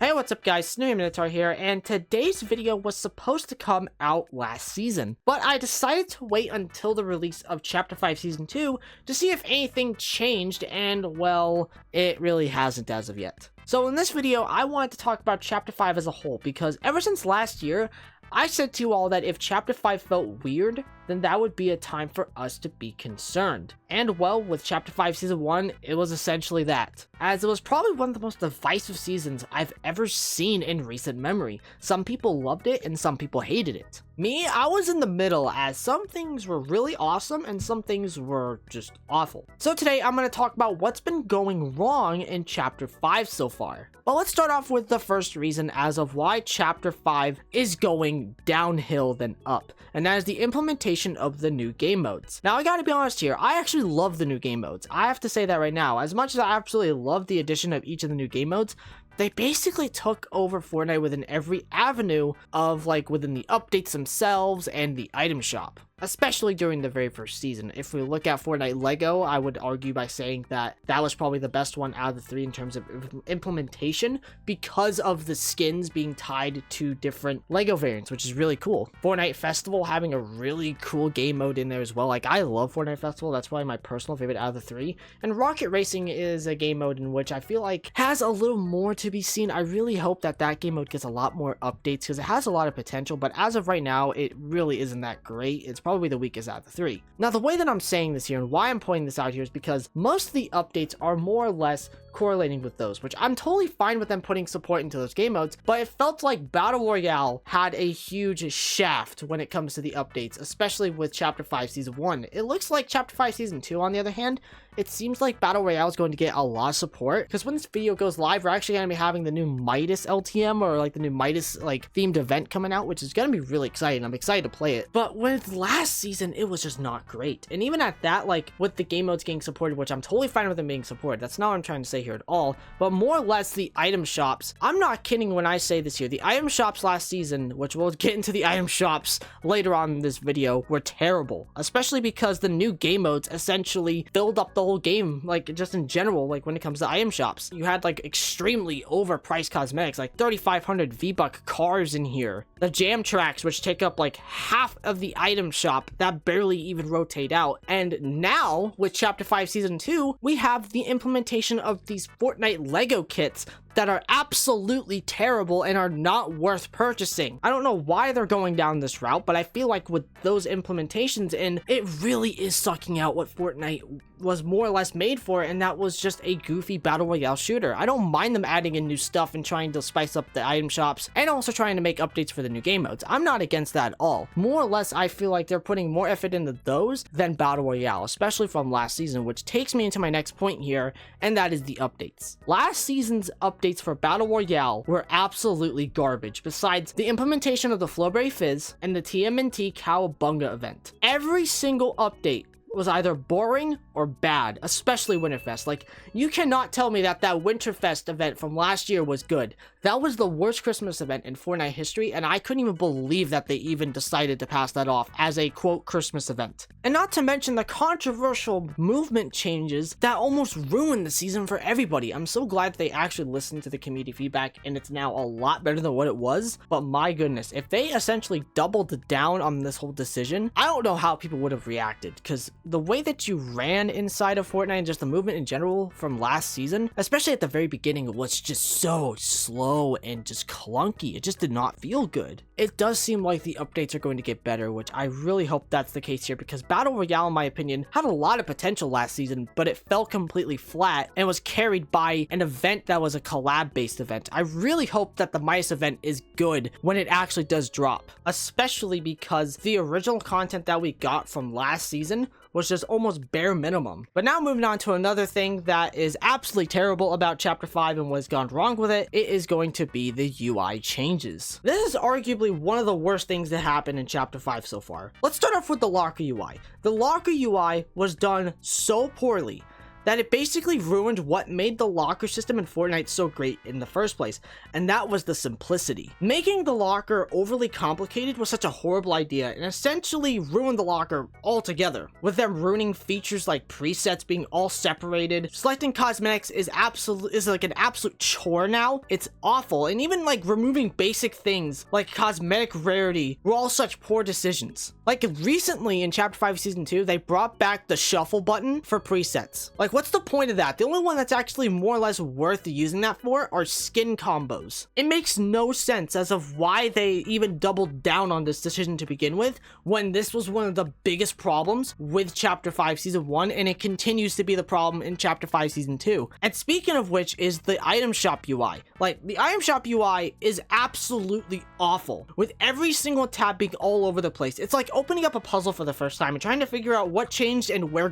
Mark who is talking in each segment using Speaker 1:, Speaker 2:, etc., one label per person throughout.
Speaker 1: Hey, what's up guys, Snowy Minotaur here, and today's video was supposed to come out last season, but I decided to wait until the release of Chapter 5 Season 2 to see if anything changed, and well, it really hasn't as of yet. So in this video, I wanted to talk about Chapter 5 as a whole, because ever since last year, I said to you all that if Chapter 5 felt weird, then that would be a time for us to be concerned. And well, with Chapter 5 Season 1, it was essentially that, as it was probably one of the most divisive seasons I've ever seen in recent memory. Some people loved it and some people hated it. Me, I was in the middle, as some things were really awesome and some things were just awful. So today I'm going to talk about what's been going wrong in Chapter 5 so far. But let's start off with the first reason as of why Chapter 5 is going downhill than up, and that is the implementation of the new game modes. Now I gotta be honest here, I actually love the new game modes. I have to say that right now. As much as I absolutely love the addition of each of the new game modes, they basically took over Fortnite within every avenue of within the updates themselves and the item shop. Especially during the very first season. If we look at Fortnite Lego, I would argue by saying that that was probably the best one out of the three in terms of implementation, because of the skins being tied to different Lego variants, which is really cool. Fortnite Festival having a really cool game mode in there as well. I love Fortnite Festival, that's probably my personal favorite out of the three. And Rocket Racing is a game mode in which I feel like has a little more to be seen. I really hope that that game mode gets a lot more updates, because it has a lot of potential, but as of right now, it really isn't that great. It's probably the weakest out of the three. Now, the way that I'm saying this here and why I'm pointing this out here is because most of the updates are more or less correlating with those, which I'm totally fine with them putting support into those game modes, but it felt like Battle Royale had a huge shaft when it comes to the updates, especially with Chapter 5 Season 1. It looks like Chapter 5 Season 2, on the other hand, it seems like Battle Royale is going to get a lot of support, because when this video goes live, we're actually going to be having the new Midas LTM, or the new Midas themed event coming out, which is going to be really exciting. I'm excited to play it. But with last season, it was just not great. And even at that, with the game modes getting supported, which I'm totally fine with them being supported, that's not what I'm trying to say here at all, but more or less the item shops, I'm not kidding when I say this here, the item shops last season, which we'll get into the item shops later on in this video, were terrible, especially because the new game modes essentially filled up the whole game, just in general, when it comes to item shops. You had extremely overpriced cosmetics, 3,500 V-Buck cars in here, the jam tracks, which take up half of the item shop that barely even rotate out, and now with Chapter 5 Season 2, we have the implementation of these Fortnite Lego kits that are absolutely terrible and are not worth purchasing. I don't know why they're going down this route, but I feel like with those implementations in, it really is sucking out what Fortnite was more or less made for, and that was just a goofy battle royale shooter. I don't mind them adding in new stuff and trying to spice up the item shops and also trying to make updates for the new game modes. I'm not against that at all. More or less, I feel like they're putting more effort into those than battle royale, especially from last season, which takes me into my next point here, and that is the updates. Last season's updates for battle royale were absolutely garbage, besides the implementation of the Flowberry Fizz and the TMNT Cowabunga event. Every single update was either boring or bad, especially Winterfest. You cannot tell me that that Winterfest event from last year was good. That was the worst Christmas event in Fortnite history, and I couldn't even believe that they even decided to pass that off as a quote Christmas event. And not to mention the controversial movement changes that almost ruined the season for everybody. I'm so glad they actually listened to the community feedback, and it's now a lot better than what it was, but my goodness, if they essentially doubled down on this whole decision, I don't know how people would have reacted, because the way that you ran inside of Fortnite and just the movement in general from last season, especially at the very beginning, was just so slow and just clunky. It just did not feel good. It does seem like the updates are going to get better, which I really hope that's the case here, because Battle Royale, in my opinion, had a lot of potential last season, but it fell completely flat and was carried by an event that was a collab-based event. I really hope that the Midas event is good when it actually does drop, especially because the original content that we got from last season was just almost bare minimum. But now moving on to another thing that is absolutely terrible about Chapter 5 and what's gone wrong with it, it is going to be the UI changes. This is arguably one of the worst things that happened in Chapter 5 so far. Let's start off with the locker UI. The locker UI was done so poorly that it basically ruined what made the locker system in Fortnite so great in the first place, and that was the simplicity. Making the locker overly complicated was such a horrible idea and essentially ruined the locker altogether, with them ruining features like presets being all separated. Selecting cosmetics is like an absolute chore now. It's awful, and even like removing basic things like cosmetic rarity were all such poor decisions. Like recently in Chapter 5 Season 2, they brought back the shuffle button for presets. Like, what's the point of that? The only one that's actually more or less worth using that for are skin combos. It makes no sense as of why they even doubled down on this decision to begin with, when this was one of the biggest problems with Chapter 5 Season 1, and it continues to be the problem in Chapter 5 Season 2. And speaking of which is the item shop UI. Like, the item shop UI is absolutely awful, with every single tab being all over the place. It's like opening up a puzzle for the first time and trying to figure out what changed and where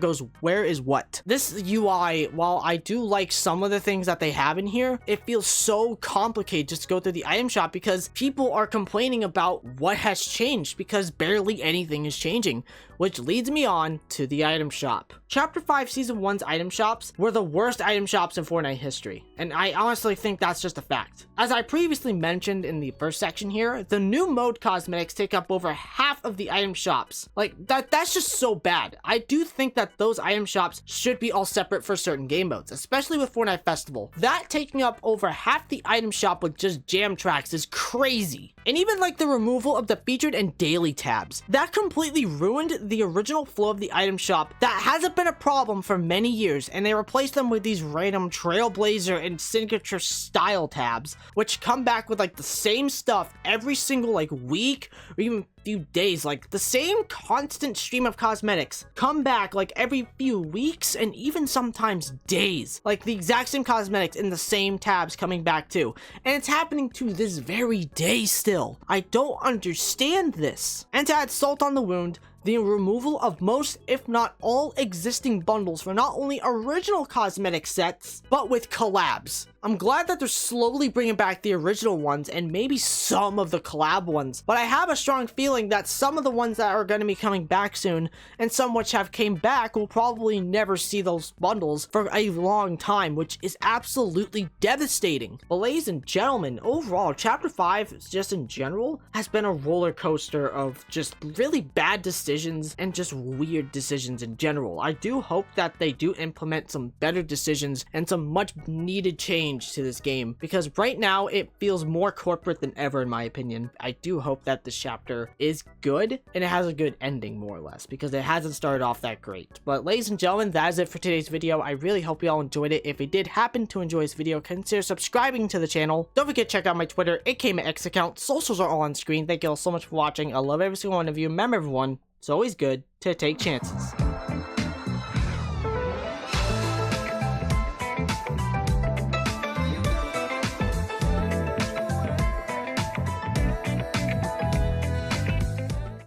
Speaker 1: is what. This UI, while I do like some of the things that they have in here, it feels so complicated just to go through the item shop because people are complaining about what has changed because barely anything is changing, which leads me on to the item shop. Chapter 5 Season 1's item shops were the worst item shops in Fortnite history, and I honestly think that's just a fact. As I previously mentioned in the first section here, the new mode cosmetics take up over half of the item shops. Like, that's just so bad. I do think that those item shops should be all separate for certain game modes, especially with Fortnite Festival. That taking up over half the item shop with just jam tracks is crazy. And even like the removal of the featured and daily tabs, that completely ruined the original flow of the item shop that hasn't been a problem for many years, and they replaced them with these random Trailblazer and Signature style tabs, which come back with like the same stuff every single like week or even few days. Like the same constant stream of cosmetics come back like every few weeks and even sometimes days. Like the exact same cosmetics in the same tabs coming back too. And it's happening to this very day still. I don't understand this. And to add salt on the wound, the removal of most, if not all, existing bundles for not only original cosmetic sets, but with collabs. I'm glad that they're slowly bringing back the original ones and maybe some of the collab ones, but I have a strong feeling that some of the ones that are going to be coming back soon, and some which have came back, will probably never see those bundles for a long time, which is absolutely devastating. But ladies and gentlemen, overall, Chapter 5, just in general, has been a roller coaster of just really bad decisions and just weird decisions in general. I do hope that they do implement some better decisions and some much needed change to this game, because right now it feels more corporate than ever in my opinion. I do hope that this chapter is good and it has a good ending, more or less, because it hasn't started off that great. But ladies and gentlemen, that is it for today's video. I really hope you all enjoyed it. If you did happen to enjoy this video, consider subscribing to the channel. Don't forget to check out my Twitter, @KMX account. Socials are all on screen. Thank you all so much for watching. I love every single one of you. Remember everyone, it's always good to take chances.